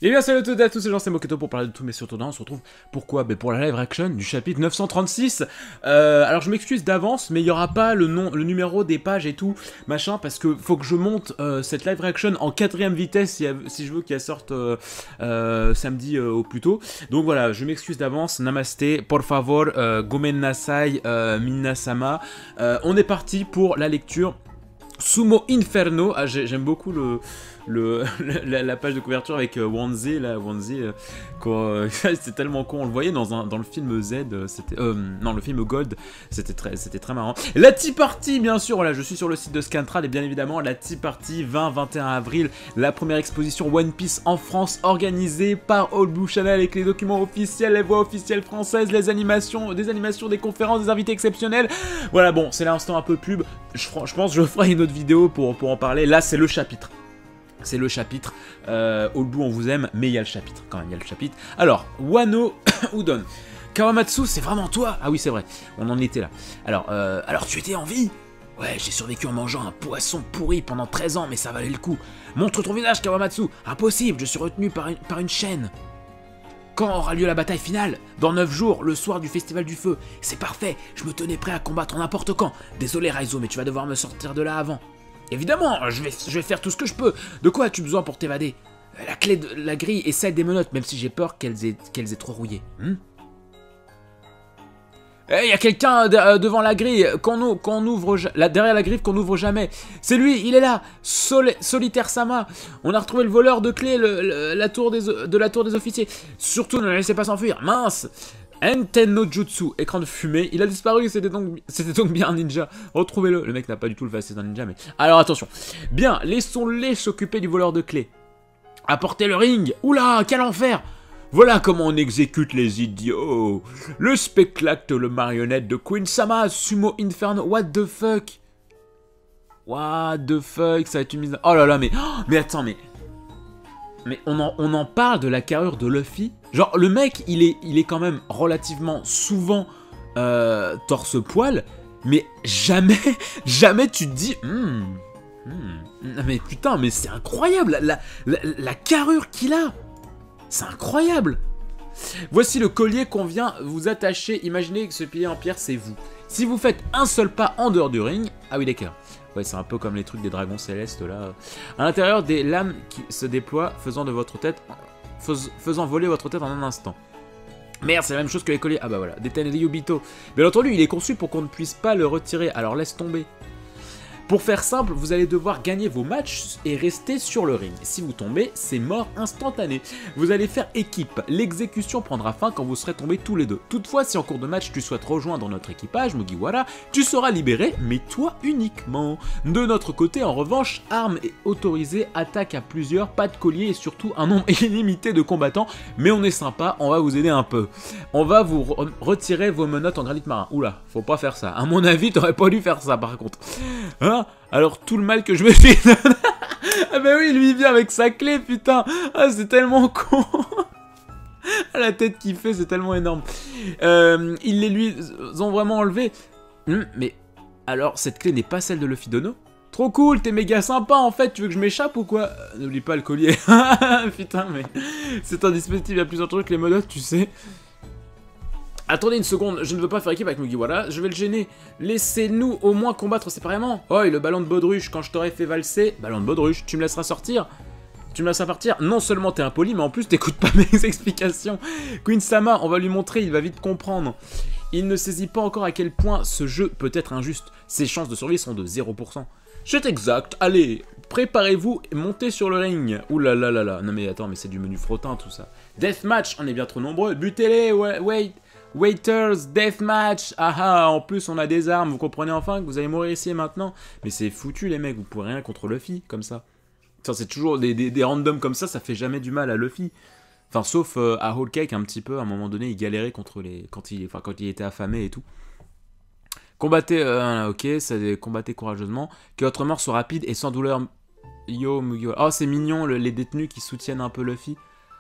Et bien salut à toutes et à tous, c'est Jean, c'est Moketo pour parler de tout, mais surtout là on se retrouve pourquoi? Pour la live action du chapitre 936. Alors je m'excuse d'avance, mais il n'y aura pas le nom, le numéro des pages et tout, machin, parce que faut que je monte cette live action en 4ème vitesse si je veux qu'elle sorte samedi au plus tôt. Donc voilà, je m'excuse d'avance, namaste, por favor, gomen nasai, minasama. On est parti pour la lecture Sumo Inferno. Ah, j'aime beaucoup la page de couverture avec Wanze, là, c'est tellement con, on le voyait dans le film Z, c'était, non, le film Gold, c'était très marrant. La Tea Party, bien sûr, voilà, je suis sur le site de Scantrad, et bien évidemment, la Tea Party, 20-21 avril, la première exposition One Piece en France, organisée par All Blue Channel, avec les documents officiels, les voix officielles françaises, des animations, des conférences, des invités exceptionnels. Voilà, bon, c'est l'instant un peu pub, je pense que je ferai une autre vidéo pour en parler. Là, c'est le chapitre. C'est le chapitre. All Blue, on vous aime, mais il y a le chapitre. Quand même, il y a le chapitre. Alors, Wano Udon. Kawamatsu, c'est vraiment toi? Ah oui, c'est vrai. On en était là. Alors tu étais en vie? Ouais, j'ai survécu en mangeant un poisson pourri pendant 13 ans, mais ça valait le coup. Montre ton visage, Kawamatsu. Impossible, je suis retenu par une chaîne. Quand aura lieu la bataille finale? Dans 9 jours, le soir du Festival du Feu. C'est parfait, je me tenais prêt à combattre n'importe quand. Désolé Raizo, mais tu vas devoir me sortir de là avant. Évidemment, je vais faire tout ce que je peux. De quoi as-tu besoin pour t'évader? La clé de la grille et celle des menottes, même si j'ai peur qu'elles aient trop rouillé. Il y a quelqu'un devant la grille qu'on ouvre derrière la griffe qu'on n'ouvre jamais. C'est lui, il est là. Solitaire Sama. On a retrouvé le voleur de clés de la tour des officiers. Surtout ne le laissez pas s'enfuir. Mince. Enten no Jutsu, écran de fumée, il a disparu, c'était donc bien un ninja. Retrouvez-le, le mec n'a pas du tout le facette d'un ninja, mais... Alors attention, bien, laissons-les s'occuper du voleur de clés. Apportez le ring. Oula, quel enfer. Voilà comment on exécute les idiots. Le spectacle, le marionnette de Queen Sama, Sumo Inferno, what the fuck. What the fuck, ça va être une mise... Oh là là, mais attends, mais on en parle de la carrure de Luffy. Genre, le mec, il est quand même relativement souvent torse-poil, mais jamais tu te dis... Mais putain, mais c'est incroyable, la carrure qu'il a. C'est incroyable. Voici le collier qu'on vient vous attacher. Imaginez que ce pilier en pierre, c'est vous. Si vous faites un seul pas en dehors du ring... Ah oui, d'accord. Ouais, c'est un peu comme les trucs des dragons célestes, là. À l'intérieur, des lames qui se déploient, faisant voler votre tête en un instant. Merde, c'est la même chose que les colliers. Ah bah voilà, des Tenryubito. Bien entendu, il est conçu pour qu'on ne puisse pas le retirer, alors laisse tomber. Pour faire simple, vous allez devoir gagner vos matchs et rester sur le ring. Si vous tombez, c'est mort instantané. Vous allez faire équipe. L'exécution prendra fin quand vous serez tombés tous les deux. Toutefois, si en cours de match tu souhaites rejoindre notre équipage, Mugiwara, tu seras libéré, mais toi uniquement. De notre côté, en revanche, armes est autorisée, attaque à plusieurs, pas de collier et surtout un nombre illimité de combattants. Mais on est sympa, on va vous aider un peu. On va vous retirer vos menottes en granit marin. Oula, faut pas faire ça. À mon avis, t'aurais pas dû faire ça par contre. Hein? Alors tout le mal que je me suis donné... Ah bah oui, lui il vient avec sa clé, putain. Ah, c'est tellement con. La tête qu'il fait, c'est tellement énorme. Ils les lui ont vraiment enlevé. Mais alors, cette clé n'est pas celle de Luffy Dono? Trop cool, t'es méga sympa en fait, tu veux que je m'échappe ou quoi? N'oublie pas le collier. Putain, mais c'est un dispositif, il y a plusieurs trucs, les menottes, tu sais. Attendez une seconde, je ne veux pas faire équipe avec Mugiwara, je vais le gêner. Laissez-nous au moins combattre séparément. Oh, et le ballon de baudruche, quand je t'aurais fait valser... Ballon de baudruche, tu me laisseras sortir? Tu me laisseras partir? Non seulement t'es impoli, mais en plus t'écoutes pas mes explications. Queen Sama, on va lui montrer, il va vite comprendre. Il ne saisit pas encore à quel point ce jeu peut être injuste. Ses chances de survie sont de 0%. C'est exact, allez, préparez-vous et montez sur le ring. Ouh là là là là, non mais attends, mais c'est du menu frottin tout ça. Deathmatch, on est bien trop nombreux, butez-les, wait. Waiters, deathmatch, ah en plus on a des armes, vous comprenez enfin que vous allez mourir ici et maintenant. Mais c'est foutu les mecs, vous pourrez rien contre Luffy, comme ça. Enfin, c'est toujours des randoms comme ça fait jamais du mal à Luffy. Enfin, sauf à Whole Cake un petit peu, à un moment donné, il galérait contre les... Quand il était affamé et tout. Combattez, ok, combattez courageusement. Que votre mort soit rapide et sans douleur. Yo, Mugiwara. Oh, c'est mignon, les détenus qui soutiennent un peu Luffy.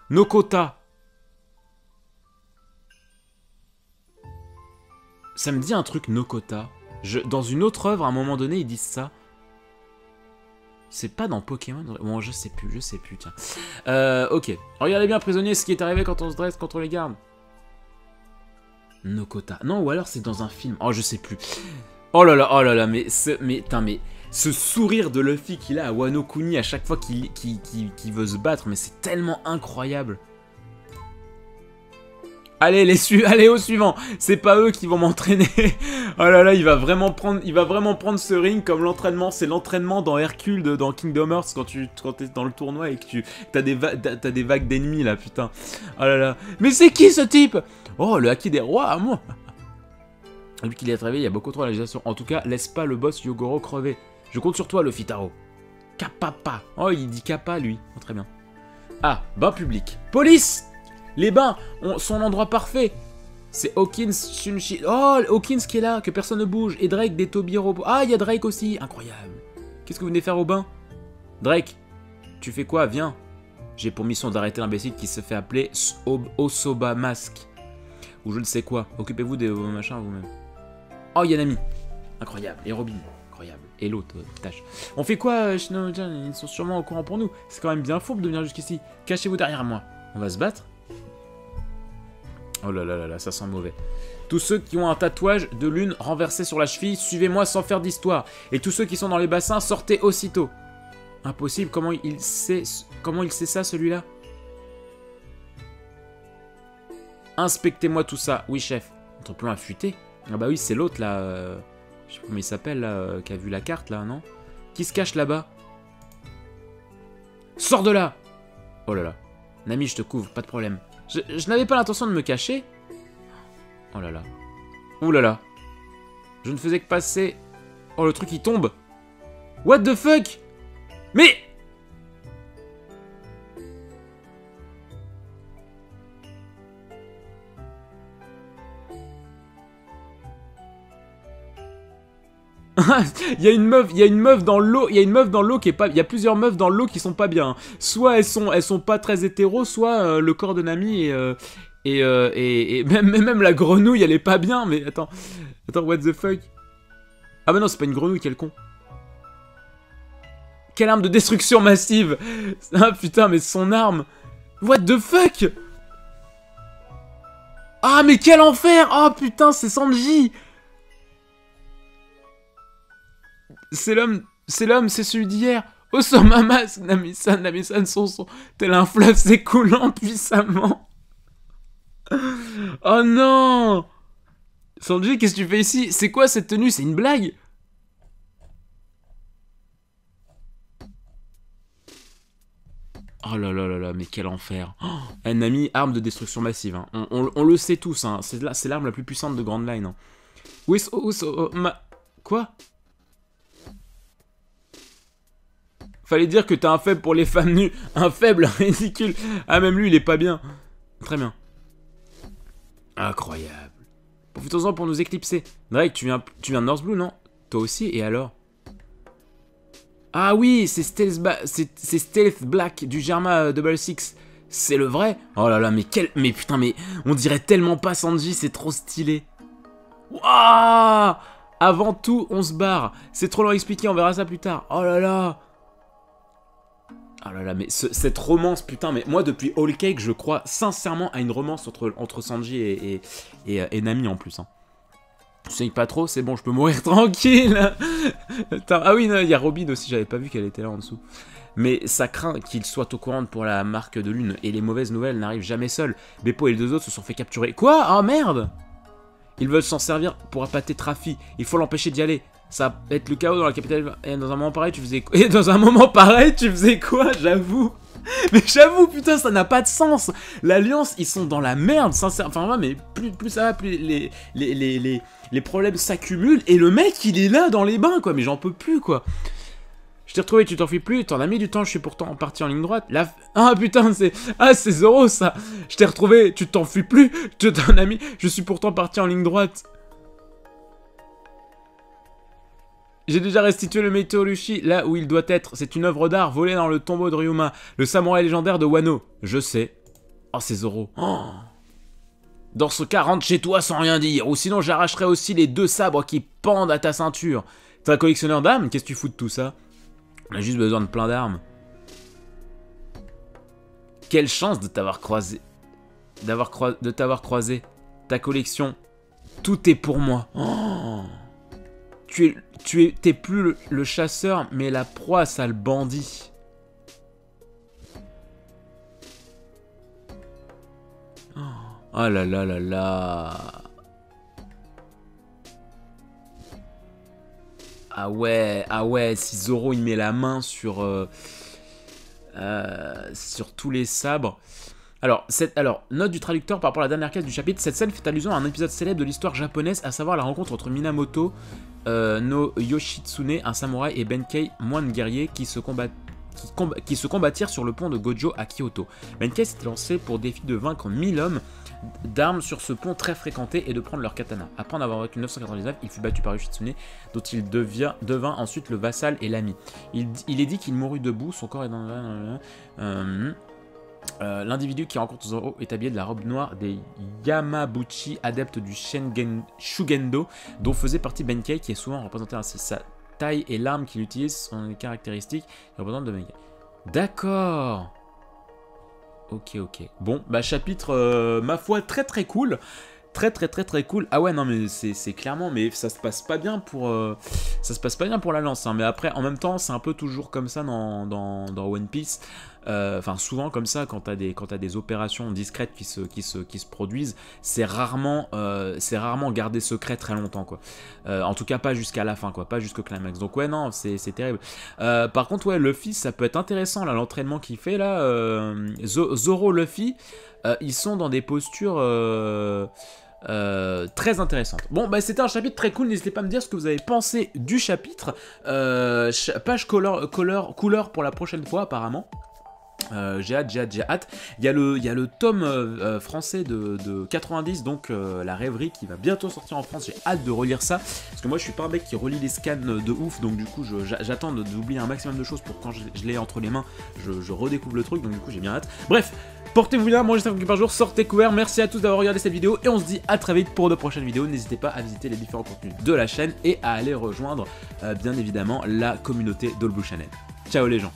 Nokota. Ça me dit un truc Nokota. Dans une autre œuvre, à un moment donné, ils disent ça. C'est pas dans Pokémon? Bon, je sais plus, tiens. Ok. Regardez bien, prisonnier, ce qui est arrivé quand on se dresse contre les gardes. Nokota. Non, ou alors c'est dans un film. Oh, je sais plus. Oh là là, mais ce sourire de Luffy qu'il a à Wano Kuni à chaque fois qu'il veut se battre, mais c'est tellement incroyable. Allez, allez au suivant. C'est pas eux qui vont m'entraîner. Oh là là, il va vraiment prendre ce ring comme l'entraînement. C'est l'entraînement dans Hercule, dans Kingdom Hearts, quand t'es dans le tournoi et que t'as des vagues d'ennemis là, putain. Oh là là. Mais c'est qui ce type? Oh, le haki des rois, moi. Vu qu'il est arrivé, il y a beaucoup trop de réalisation. En tout cas, laisse pas le boss Yogoro crever. Je compte sur toi, Luffy Taro. Kappa. Oh, il dit Kappa, lui. Oh, très bien. Ah, bain public. Police! Les bains sont l'endroit parfait. C'est Hawkins, Shunshi. Oh, Hawkins qui est là, que personne ne bouge. Et Drake, des Toby robots. Ah, il y a Drake aussi. Incroyable. Qu'est-ce que vous venez faire au bain? Drake, tu fais quoi? Viens. J'ai pour mission d'arrêter l'imbécile qui se fait appeler Osoba Mask. Ou je ne sais quoi. Occupez-vous de vos machins vous-même. Oh, Yanami. Incroyable. Et Robin. Incroyable. Et l'autre, tâche. On fait quoi, Shino-chan? Ils sont sûrement au courant pour nous. C'est quand même bien fourbe de venir jusqu'ici. Cachez-vous derrière moi. On va se battre? Oh là là là là, ça sent mauvais. Tous ceux qui ont un tatouage de lune renversé sur la cheville, suivez-moi sans faire d'histoire. Et tous ceux qui sont dans les bassins, sortez aussitôt. Impossible, comment il sait ça, celui-là? Inspectez-moi tout ça. Oui, chef. Notre plan a fuité. Ah bah oui, c'est l'autre, là. Je sais pas comment il s'appelle, là, qui a vu la carte, là, non? Qui se cache là-bas? Sors de là! Oh là là. Nami, je te couvre, pas de problème. Je n'avais pas l'intention de me cacher. Oh là là. Ouh là là. Je ne faisais que passer... Oh, le truc, il tombe. What the fuck? Mais... il y a une meuf dans l'eau, qui est pas, il y a plusieurs meufs dans l'eau qui sont pas bien. Soit elles sont pas très hétéros, soit le corps de Nami et même la grenouille elle est pas bien. Mais attends, what the fuck? Ah bah non, c'est pas une grenouille, quel con. Quelle arme de destruction massive. Ah putain, mais son arme. What the fuck? Ah mais quel enfer. Oh putain, c'est Sanji. C'est l'homme, c'est celui d'hier. Osomamas, Nami-san sont tel un fleuve s'écoulant puissamment. Oh non! Sanji, qu'est-ce que tu fais ici? C'est quoi cette tenue? C'est une blague? Oh là là là là, mais quel enfer. Oh, Nami, arme de destruction massive. Hein. On le sait tous, hein. C'est l'arme la plus puissante de Grand Line. Hein. Quoi? Fallait dire que t'as un faible pour les femmes nues. Un faible ridicule. Ah, même lui, il est pas bien. Très bien. Incroyable. Profitons-en pour nous éclipser. Drake, tu viens de North Blue, non? Toi aussi, et alors? Ah oui, c'est Stealth Black du Germa 66. C'est le vrai? Oh là là, mais putain, mais on dirait tellement pas Sanji, c'est trop stylé. Waouh! Avant tout, on se barre. C'est trop long à expliquer, on verra ça plus tard. Oh là là. Oh là là, mais cette romance, putain, mais moi depuis Whole Cake, je crois sincèrement à une romance entre Sanji et Nami en plus. Hein. Tu sais pas trop, c'est bon, je peux mourir tranquille. Ah oui, il y a Robin aussi, j'avais pas vu qu'elle était là en dessous. Mais ça craint qu'il soit au courant pour la marque de lune, et les mauvaises nouvelles n'arrivent jamais seules. Beppo et les deux autres se sont fait capturer. Quoi? Oh merde! Ils veulent s'en servir pour appâter Trafi, il faut l'empêcher d'y aller. Ça va être le chaos dans la capitale. Et dans un moment pareil, tu faisais quoi? Et dans un moment pareil, tu faisais quoi? J'avoue. Mais j'avoue, putain, ça n'a pas de sens. L'Alliance, ils sont dans la merde, sincèrement. Enfin, mais plus ça va, plus les problèmes s'accumulent. Et le mec, il est là dans les bains, quoi. Mais j'en peux plus, quoi. Je t'ai retrouvé, tu t'enfuis plus. T'en as mis du temps, je suis pourtant parti en ligne droite. Là... Ah, putain, c'est... Ah, c'est Zoro, ça. Je t'ai retrouvé, tu t'enfuis plus. Tu t'en as mis... Je suis pourtant parti en ligne droite. J'ai déjà restitué le Meteorushi là où il doit être. C'est une œuvre d'art volée dans le tombeau de Ryuma, le samouraï légendaire de Wano. Je sais. Oh, c'est Zoro. Oh. Dans ce cas, rentre chez toi sans rien dire. Ou sinon, j'arracherai aussi les 2 sabres qui pendent à ta ceinture. T'es un collectionneur d'âmes? Qu'est-ce que tu fous de tout ça? On a juste besoin de plein d'armes. Quelle chance de t'avoir croisé. De t'avoir croisé. Ta collection. Tout est pour moi. Oh, t'es plus le chasseur, mais la proie, sale bandit. Oh là là là là. Ah ouais, si Zoro il met la main sur tous les sabres. Alors, note du traducteur par rapport à la dernière case du chapitre, cette scène fait allusion à un épisode célèbre de l'histoire japonaise, à savoir la rencontre entre Minamoto no Yoshitsune, un samouraï, et Benkei, moine guerrier, qui se combattirent sur le pont de Gojo à Kyoto. Benkei s'était lancé pour défi de vaincre 1000 hommes d'armes sur ce pont très fréquenté et de prendre leur katana. Après en avoir vaincu 999, il fut battu par Yoshitsune, dont il devint ensuite le vassal et l'ami. Il est dit qu'il mourut debout, son corps est dans... L'individu qui rencontre Zoro est habillé de la robe noire des Yamabuchi, adepte du Shugendo, dont faisait partie Benkei, qui est souvent représenté ainsi. Sa taille et l'arme qu'il utilise sont des caractéristiques qui représentent de Benkei. D'accord. Ok. Bon, bah chapitre, ma foi, très cool. Très cool. Ah ouais, non, mais c'est clairement, mais ça se passe pas bien pour la lance, hein. Mais après, en même temps, c'est un peu toujours comme ça dans One Piece. Enfin, souvent comme ça, quand t'as des opérations discrètes qui se produisent, c'est rarement gardé secret très longtemps, quoi. En tout cas, pas jusqu'à la fin, quoi, pas jusqu'au climax. Donc ouais, non, c'est terrible. Par contre, ouais, Luffy, ça peut être intéressant, là, l'entraînement qu'il fait, là. Zoro, Luffy, ils sont dans des postures... très intéressante. Bon, bah c'était un chapitre très cool. N'hésitez pas à me dire ce que vous avez pensé du chapitre. Page couleur pour la prochaine fois, apparemment. J'ai hâte. Il y a le tome français de 90, donc la rêverie, qui va bientôt sortir en France. J'ai hâte de relire ça, parce que moi je suis pas un mec qui relit les scans de ouf, donc du coup j'attends d'oublier un maximum de choses pour quand je l'ai entre les mains, je redécouvre le truc, donc du coup j'ai bien hâte. Bref, portez-vous bien, mangez 5 fois par jour, sortez couverts. Merci à tous d'avoir regardé cette vidéo, et on se dit à très vite pour de prochaines vidéos. N'hésitez pas à visiter les différents contenus de la chaîne et à aller rejoindre bien évidemment la communauté d'All Blue Channel. Ciao les gens.